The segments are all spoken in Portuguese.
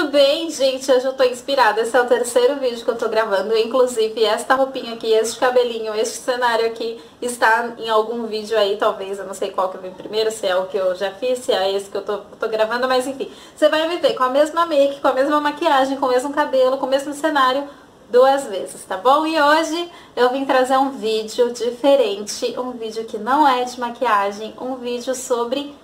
bem, gente? Hoje eu tô inspirada. Esse é o terceiro vídeo que eu tô gravando. Inclusive, esta roupinha aqui, este cabelinho, este cenário aqui está em algum vídeo aí, talvez. Eu não sei qual que eu vi primeiro, se é o que eu já fiz, se é esse que eu tô gravando, mas enfim. Você vai me ver com a mesma make, com a mesma maquiagem, com o mesmo cabelo, com o mesmo cenário, duas vezes, tá bom? E hoje eu vim trazer um vídeo diferente, um vídeo que não é de maquiagem, um vídeo sobre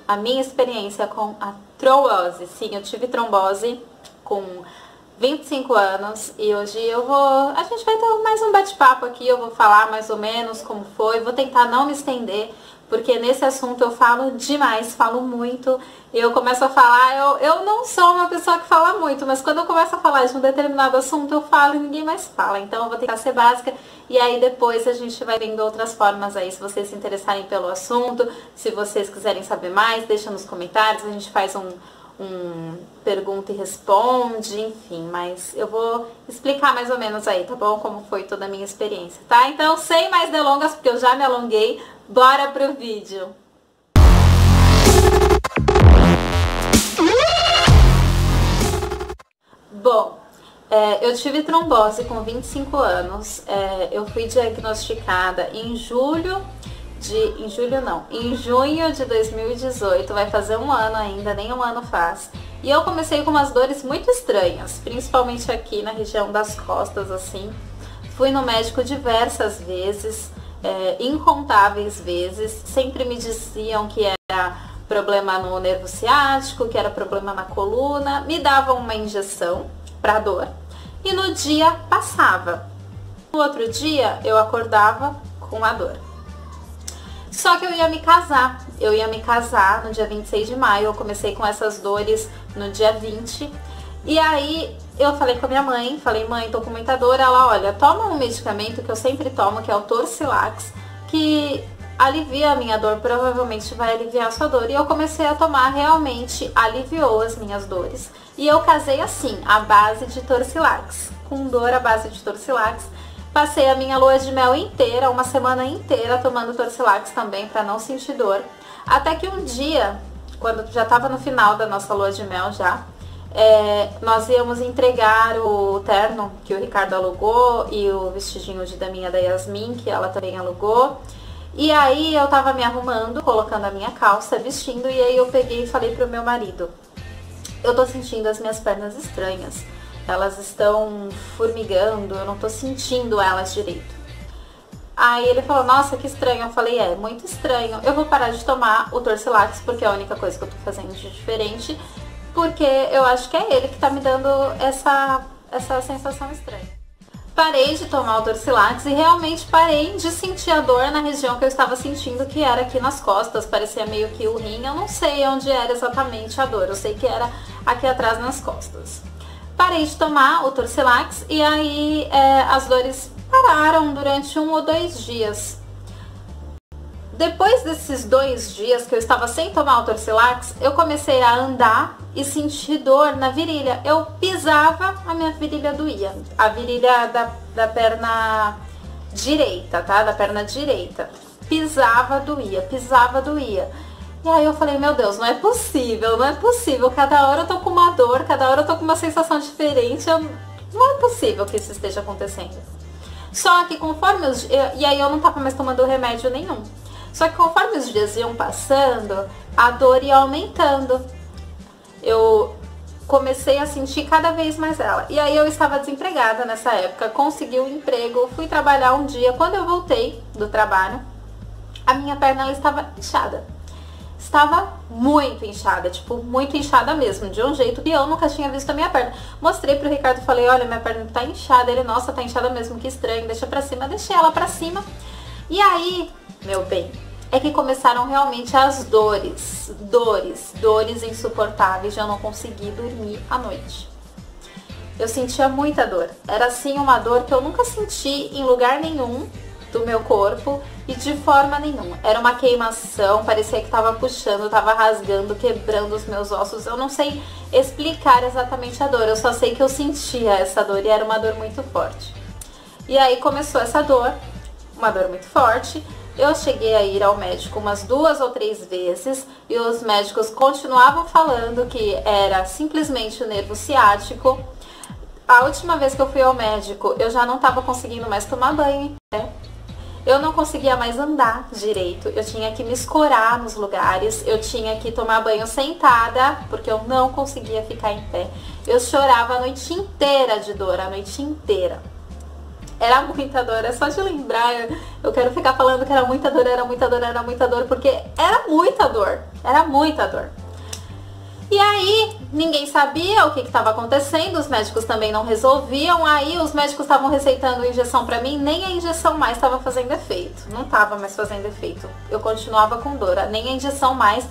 a minha experiência com a trombose. Sim, eu tive trombose com 25 anos e hoje a gente vai ter mais um bate-papo aqui, eu vou falar mais ou menos como foi, vou tentar não me estender, porque nesse assunto eu falo demais, falo muito, e eu começo a falar, eu não sou uma pessoa que fala muito, mas quando eu começo a falar de um determinado assunto eu falo e ninguém mais fala, então eu vou tentar ser básica, e aí depois a gente vai vendo outras formas aí, se vocês se interessarem pelo assunto, se vocês quiserem saber mais, deixa nos comentários, a gente faz um pergunta e responde, enfim, mas eu vou explicar mais ou menos aí, tá bom? Como foi toda a minha experiência, tá? Então, sem mais delongas, porque eu já me alonguei, bora pro vídeo! Bom, eu tive trombose com 25 anos, eu fui diagnosticada em junho de 2018, vai fazer um ano ainda, nem um ano faz. E eu comecei com umas dores muito estranhas, principalmente aqui na região das costas, assim. Fui no médico diversas vezes, incontáveis vezes, sempre me diziam que era problema no nervo ciático, que era problema na coluna, me davam uma injeção pra dor e no dia passava. No outro dia eu acordava com a dor. Só que eu ia me casar no dia 26 de maio, eu comecei com essas dores no dia 20, e aí eu falei com a minha mãe, mãe, tô com muita dor, ela, olha, toma um medicamento que eu sempre tomo, que é o Torcilax, que alivia a minha dor, provavelmente vai aliviar a sua dor, e eu comecei a tomar, realmente aliviou as minhas dores, e eu casei assim, à base de Torcilax, com dor à base de Torcilax. Passei a minha lua de mel inteira, uma semana inteira tomando Torcilax também para não sentir dor. Até que um dia, quando já estava no final da nossa lua de mel já, nós íamos entregar o terno que o Ricardo alugou e o vestidinho de daminha da Yasmin, que ela também alugou. E aí eu tava me arrumando, colocando a minha calça, vestindo, e aí eu peguei e falei pro meu marido, eu tô sentindo as minhas pernas estranhas. Elas estão formigando, eu não tô sentindo elas direito. Aí ele falou, nossa, que estranho. Eu falei, muito estranho. Eu vou parar de tomar o Torcilax, porque é a única coisa que eu tô fazendo de diferente, porque eu acho que é ele que tá me dando essa sensação estranha. Parei de tomar o Torcilax e realmente parei de sentir a dor na região que eu estava sentindo, que era aqui nas costas, parecia meio que o rim. Eu não sei onde era exatamente a dor, eu sei que era aqui atrás nas costas. Parei de tomar o Torcilax e aí as dores pararam durante 1 ou 2 dias. Depois desses 2 dias que eu estava sem tomar o Torcilax, eu comecei a andar e sentir dor na virilha. Eu pisava, a minha virilha doía. A virilha da perna direita, tá? Da perna direita. Pisava, doía, pisava, doía. E aí eu falei, meu Deus, não é possível, cada hora eu tô com uma dor, cada hora eu tô com uma sensação diferente, não é possível que isso esteja acontecendo. Só que conforme e aí eu não tava mais tomando remédio nenhum, só que conforme os dias iam passando, a dor ia aumentando, eu comecei a sentir cada vez mais ela, e aí eu estava desempregada nessa época, consegui um emprego, fui trabalhar um dia, quando eu voltei do trabalho, a minha perna ela estava inchada. Estava muito inchada, tipo, muito inchada mesmo, de um jeito que eu nunca tinha visto a minha perna. Mostrei pro Ricardo e falei, olha, minha perna tá inchada. Ele, nossa, tá inchada mesmo, que estranho, deixa pra cima. Deixei ela pra cima. E aí, meu bem, é que começaram realmente as dores insuportáveis de eu não conseguir dormir à noite. Eu sentia muita dor, era assim uma dor que eu nunca senti em lugar nenhum do meu corpo e de forma nenhuma. Era uma queimação, parecia que tava puxando, tava rasgando, quebrando os meus ossos. Eu não sei explicar exatamente a dor, eu só sei que eu sentia essa dor e era uma dor muito forte. E aí começou essa dor, uma dor muito forte, Eu cheguei a ir ao médico umas 2 ou 3 vezes e os médicos continuavam falando que era simplesmente o nervo ciático. A última vez que eu fui ao médico, eu já não estava conseguindo mais tomar banho, né? Eu não conseguia mais andar direito, eu tinha que me escorar nos lugares, eu tinha que tomar banho sentada, porque eu não conseguia ficar em pé. Eu chorava a noite inteira de dor, a noite inteira. Era muita dor, é só de lembrar, eu quero ficar falando que era muita dor, era muita dor, era muita dor, porque era muita dor, era muita dor. E aí, ninguém sabia o que estava acontecendo, os médicos também não resolviam, aí os médicos estavam receitando injeção pra mim, nem a injeção mais estava fazendo efeito, não estava mais fazendo efeito, eu continuava com dor, nem a injeção mais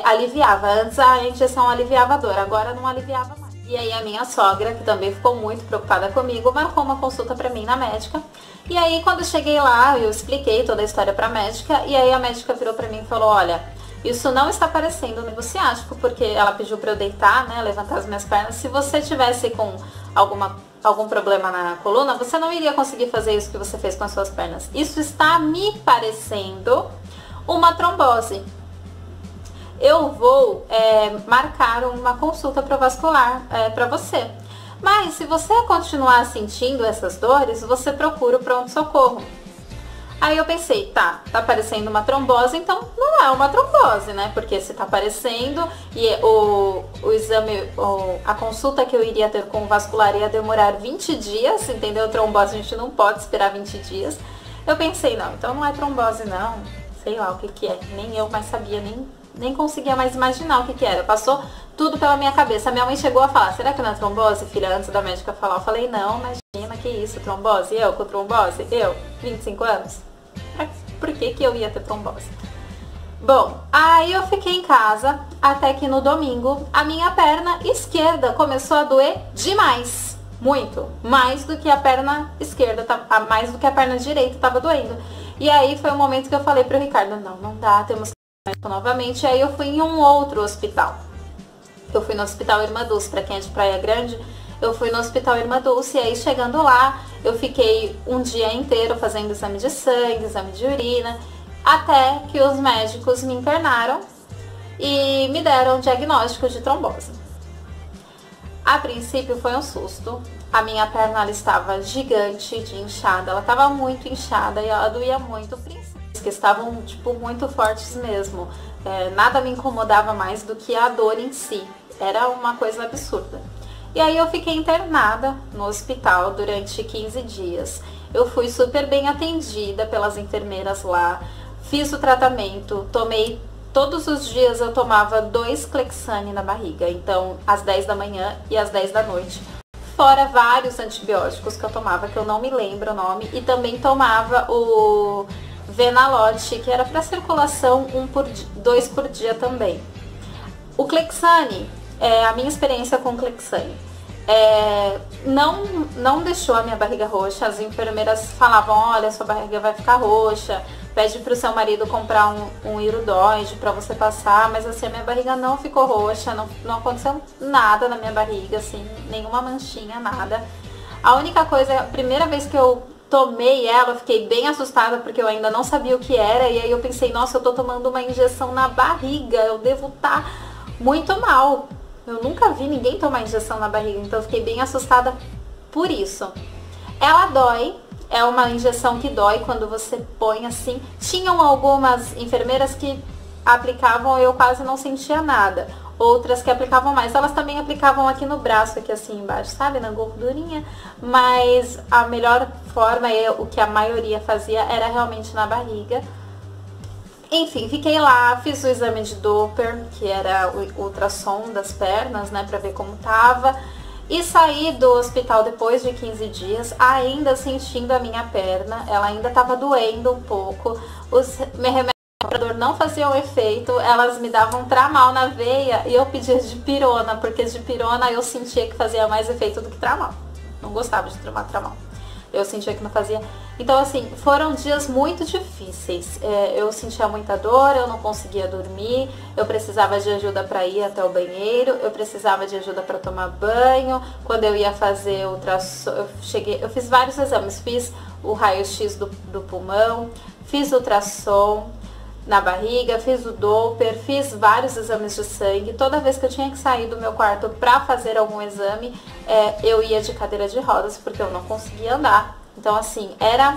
aliviava, antes a injeção aliviava a dor, agora não aliviava mais. E aí a minha sogra, que também ficou muito preocupada comigo, marcou uma consulta pra mim na médica. E aí quando eu cheguei lá, eu expliquei toda a história pra médica, e aí a médica virou pra mim e falou, olha, isso não está parecendo nervo ciático, porque ela pediu pra eu deitar, né, levantar as minhas pernas. Se você tivesse com algum problema na coluna, você não iria conseguir fazer isso que você fez com as suas pernas. Isso está me parecendo uma trombose. Eu vou marcar uma consulta provascular para você. Mas se você continuar sentindo essas dores, você procura o pronto-socorro. Aí eu pensei, tá parecendo uma trombose, então não é uma trombose, né? Porque se tá parecendo e o exame, a consulta que eu iria ter com o vascular ia demorar 20 dias, entendeu? Trombose a gente não pode esperar 20 dias. Eu pensei, não, então não é trombose não, sei lá o que é, nem eu mais sabia, nem conseguia mais imaginar o que era. Passou tudo pela minha cabeça. Minha mãe chegou a falar, será que não é trombose, filha? Antes da médica falar, eu falei, não, imagina, que isso, trombose? Eu com trombose? Eu, 25 anos? Por que eu ia ter trombose? Bom, aí eu fiquei em casa, até que no domingo, a minha perna esquerda começou a doer demais. Muito. Mais do que a perna esquerda, mais do que a perna direita estava doendo. E aí foi o momento que eu falei pro Ricardo, não dá, temos novamente, aí eu fui em um outro hospital. Eu fui no Hospital Irmã Dulce, pra quem é de Praia Grande, eu fui no Hospital Irmã Dulce, e aí chegando lá, eu fiquei um dia inteiro fazendo exame de sangue, exame de urina, até que os médicos me internaram e me deram o diagnóstico de trombose. A princípio foi um susto, a minha perna ela estava gigante de inchada, ela estava muito inchada e ela doía muito, que estavam tipo muito fortes mesmo, nada me incomodava mais do que a dor em si, era uma coisa absurda. E aí eu fiquei internada no hospital durante 15 dias, eu fui super bem atendida pelas enfermeiras lá, fiz o tratamento, tomei, todos os dias eu tomava 2 Clexane na barriga, então às 10 da manhã e às 10 da noite. Fora vários antibióticos que eu tomava, que eu não me lembro o nome, e também tomava o Venalote, que era para circulação 2 por dia também. O Clexane, a minha experiência com o Clexane, não deixou a minha barriga roxa. As enfermeiras falavam, olha, sua barriga vai ficar roxa, pede pro seu marido comprar um Irudoide para você passar, mas assim, a minha barriga não ficou roxa, não aconteceu nada na minha barriga, assim, nenhuma manchinha, nada. A única coisa, a primeira vez que eu tomei ela, eu fiquei bem assustada porque eu ainda não sabia o que era, e aí eu pensei, nossa, eu tô tomando uma injeção na barriga, eu devo estar muito mal. Eu nunca vi ninguém tomar injeção na barriga, então eu fiquei bem assustada por isso. Ela dói, é uma injeção que dói quando você põe assim. Tinham algumas enfermeiras que aplicavam e eu quase não sentia nada. Outras que aplicavam mais, elas também aplicavam aqui no braço, aqui assim embaixo, sabe, na gordurinha, mas a melhor forma, o que a maioria fazia, era realmente na barriga. Enfim, fiquei lá, fiz o exame de Doppler, que era o ultrassom das pernas, né, pra ver como tava, e saí do hospital depois de 15 dias, ainda sentindo a minha perna, ela ainda tava doendo um pouco, os remédios a dor não faziam efeito, elas me davam Tramal na veia e eu pedia dipirona, porque dipirona eu sentia que fazia mais efeito do que Tramal. Não gostava de tomar Tramal. Eu sentia que não fazia. Então, assim, foram dias muito difíceis. Eu sentia muita dor, eu não conseguia dormir, eu precisava de ajuda para ir até o banheiro, eu precisava de ajuda para tomar banho. Quando eu ia fazer ultrassom, eu fiz vários exames, fiz o raio-x do pulmão, fiz ultrassom na barriga, fiz o Doppler, fiz vários exames de sangue. Toda vez que eu tinha que sair do meu quarto para fazer algum exame, eu ia de cadeira de rodas, porque eu não conseguia andar. Então, assim, era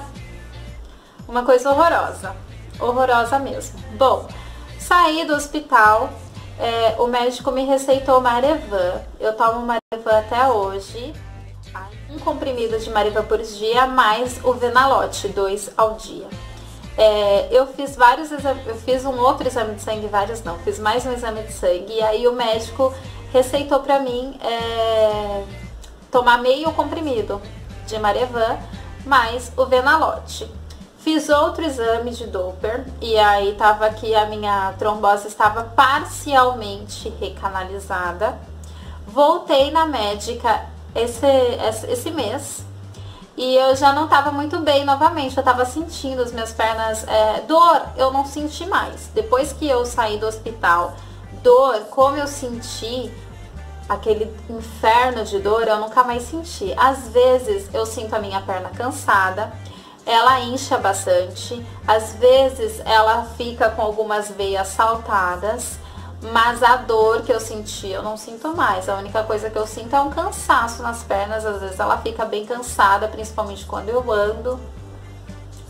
uma coisa horrorosa, horrorosa mesmo. Bom, saí do hospital, o médico me receitou Marevan. Eu tomo Marevan até hoje, um comprimido de Marevan por dia, mais o Venalote, 2 ao dia. Eu fiz vários exames, eu fiz um outro exame de sangue, fiz mais um exame de sangue, e aí o médico receitou pra mim tomar meio comprimido de Marevan, mais o Venalote. Fiz outro exame de Doppler, e aí tava que a minha trombose estava parcialmente recanalizada. Voltei na médica esse mês, e eu já não estava muito bem novamente. Eu estava sentindo as minhas pernas, dor eu não senti mais. Depois que eu saí do hospital, dor, como eu senti aquele inferno de dor, eu nunca mais senti. Às vezes eu sinto a minha perna cansada, ela incha bastante, às vezes ela fica com algumas veias saltadas, mas a dor que eu senti, eu não sinto mais. A única coisa que eu sinto é um cansaço nas pernas. Às vezes ela fica bem cansada, principalmente quando eu ando.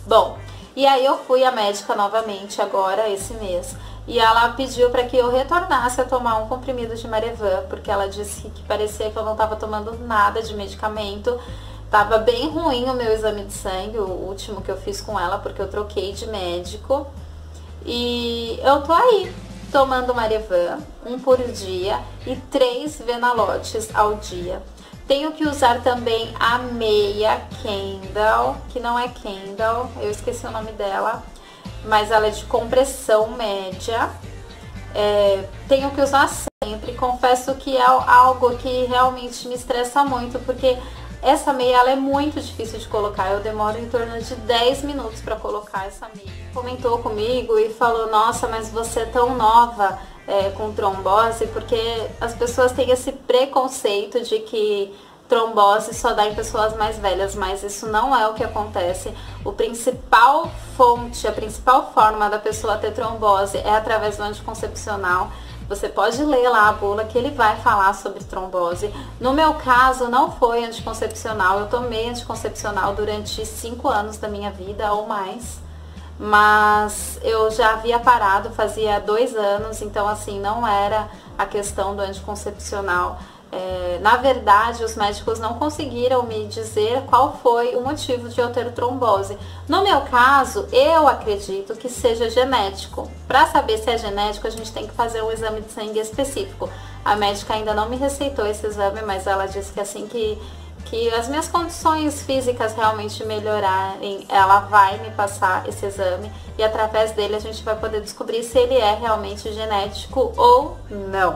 Bom, e aí eu fui à médica novamente agora, esse mês. E ela pediu para que eu retornasse a tomar um comprimido de Marevan, porque ela disse que parecia que eu não estava tomando nada de medicamento. Tava bem ruim o meu exame de sangue, o último que eu fiz com ela, porque eu troquei de médico. E eu tô aí, tomando Marevan, 1 por dia e 3 Venalotes ao dia. Tenho que usar também a meia Kendall, que não é Kendall, eu esqueci o nome dela, mas ela é de compressão média. Tenho que usar sempre. Confesso que é algo que realmente me estressa muito, porque essa meia ela é muito difícil de colocar. Eu demoro em torno de 10 minutos para colocar essa meia. Comentou comigo e falou: nossa, mas você é tão nova com trombose, porque as pessoas têm esse preconceito de que trombose só dá em pessoas mais velhas, mas isso não é o que acontece. A principal forma da pessoa ter trombose é através do anticoncepcional. Você pode ler lá a bula que ele vai falar sobre trombose. No meu caso, não foi anticoncepcional. Eu tomei anticoncepcional durante 5 anos da minha vida ou mais. Mas eu já havia parado, fazia 2 anos, então assim, não era a questão do anticoncepcional. Na verdade, os médicos não conseguiram me dizer qual foi o motivo de eu ter trombose. No meu caso, eu acredito que seja genético. Para saber se é genético, a gente tem que fazer um exame de sangue específico. A médica ainda não me receitou esse exame, mas ela disse que assim que as minhas condições físicas realmente melhorarem, ela vai me passar esse exame, e através dele a gente vai poder descobrir se ele é realmente genético ou não,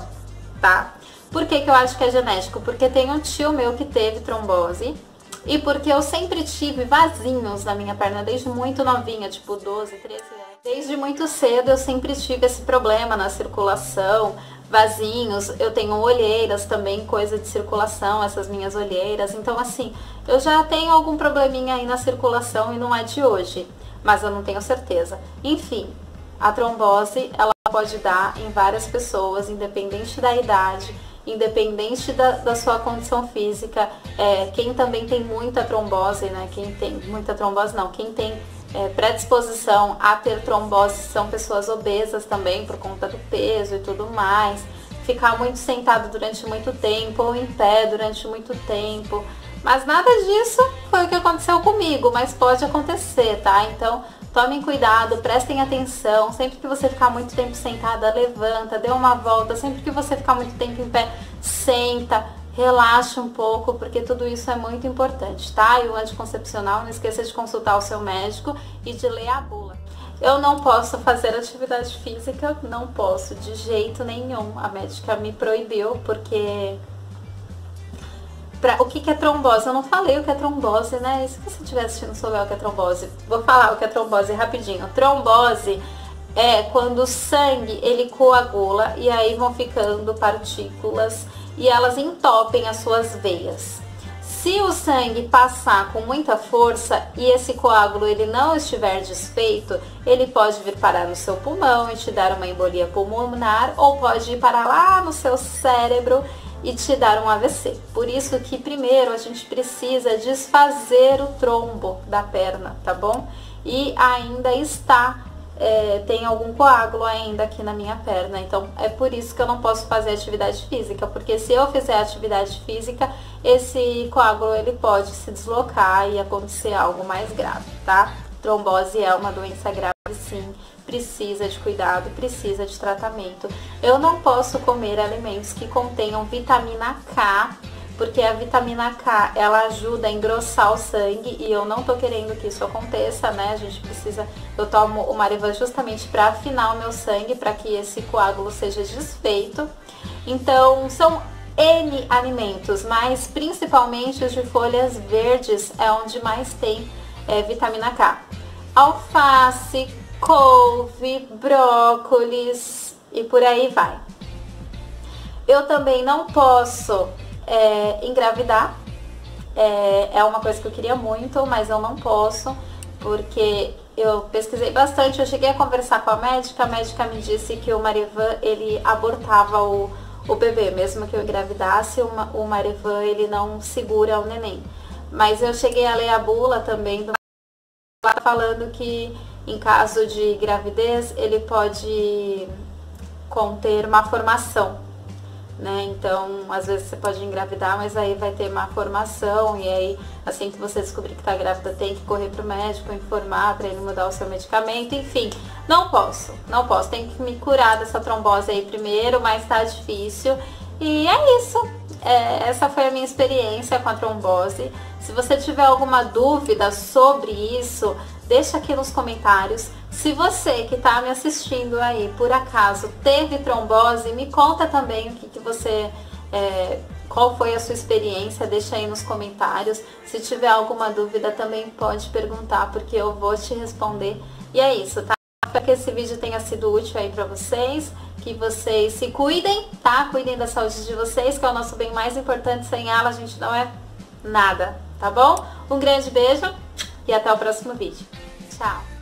tá? Por que eu acho que é genético? Porque tem um tio meu que teve trombose, e porque eu sempre tive vasinhos na minha perna desde muito novinha, tipo 12, 13 anos. Desde muito cedo eu sempre tive esse problema na circulação, vasinhos. Eu tenho olheiras também, coisa de circulação, essas minhas olheiras. Então assim, eu já tenho algum probleminha aí na circulação e não é de hoje, mas eu não tenho certeza. Enfim, a trombose, ela pode dar em várias pessoas, independente da idade, independente da sua condição física. Quem também tem muita trombose, né? Quem tem muita trombose não, quem tem predisposição a ter trombose são pessoas obesas também, por conta do peso e tudo mais. Ficar muito sentado durante muito tempo ou em pé durante muito tempo. Mas nada disso foi o que aconteceu comigo, mas pode acontecer, tá? Então, tomem cuidado, prestem atenção. Sempre que você ficar muito tempo sentada, levanta, dê uma volta. Sempre que você ficar muito tempo em pé, senta, relaxa um pouco, porque tudo isso é muito importante, tá? E o anticoncepcional, não esqueça de consultar o seu médico e de ler a bula. Eu não posso fazer atividade física, não posso, de jeito nenhum. A médica me proibiu, porque... O que é trombose? Eu não falei o que é trombose, né? E se você estiver assistindo souber o que é trombose, vou falar o que é trombose rapidinho. Trombose é quando o sangue, ele coagula e aí vão ficando partículas e elas entopem as suas veias. Se Se o sangue passar com muita força e esse coágulo ele não estiver desfeito, ele pode vir parar no seu pulmão e te dar uma embolia pulmonar, ou pode ir parar lá no seu cérebro e te dar um AVC. Por isso que primeiro a gente precisa desfazer o trombo da perna, tá bom? E ainda tem algum coágulo ainda aqui na minha perna, então é por isso que eu não posso fazer atividade física, porque se eu fizer atividade física, esse coágulo ele pode se deslocar e acontecer algo mais grave, tá? Trombose é uma doença grave, sim, precisa de cuidado, precisa de tratamento. Eu não posso comer alimentos que contenham vitamina K, porque a vitamina K, ela ajuda a engrossar o sangue e eu não tô querendo que isso aconteça, né? A gente precisa, eu tomo o Marivan justamente para afinar o meu sangue, para que esse coágulo seja desfeito. Então, são N alimentos, mas principalmente os de folhas verdes é onde mais tem vitamina K. Alface, couve, brócolis e por aí vai. Eu também não posso engravidar, é uma coisa que eu queria muito, mas eu não posso, porque eu pesquisei bastante, eu cheguei a conversar com a médica me disse que o Marivan, ele abortava o bebê, mesmo que eu engravidasse, o Marivan, ele não segura o neném. Mas eu cheguei a ler a bula também, falando que em caso de gravidez, ele pode conter uma formação, né? Então, às vezes você pode engravidar, mas aí vai ter má formação e aí, assim que você descobrir que tá grávida, tem que correr pro médico, informar para ele mudar o seu medicamento, enfim. Não posso, tenho que me curar dessa trombose aí primeiro, mas tá difícil. E é isso, essa foi a minha experiência com a trombose. Se você tiver alguma dúvida sobre isso, deixa aqui nos comentários. Se você que está me assistindo aí, por acaso, teve trombose, me conta também o que você, qual foi a sua experiência, deixa aí nos comentários. Se tiver alguma dúvida também pode perguntar, porque eu vou te responder. E é isso, tá? Espero que esse vídeo tenha sido útil aí para vocês, que vocês se cuidem, tá? Cuidem da saúde de vocês, que é o nosso bem mais importante. Sem ela a gente não é nada, tá bom? Um grande beijo e até o próximo vídeo. Tchau!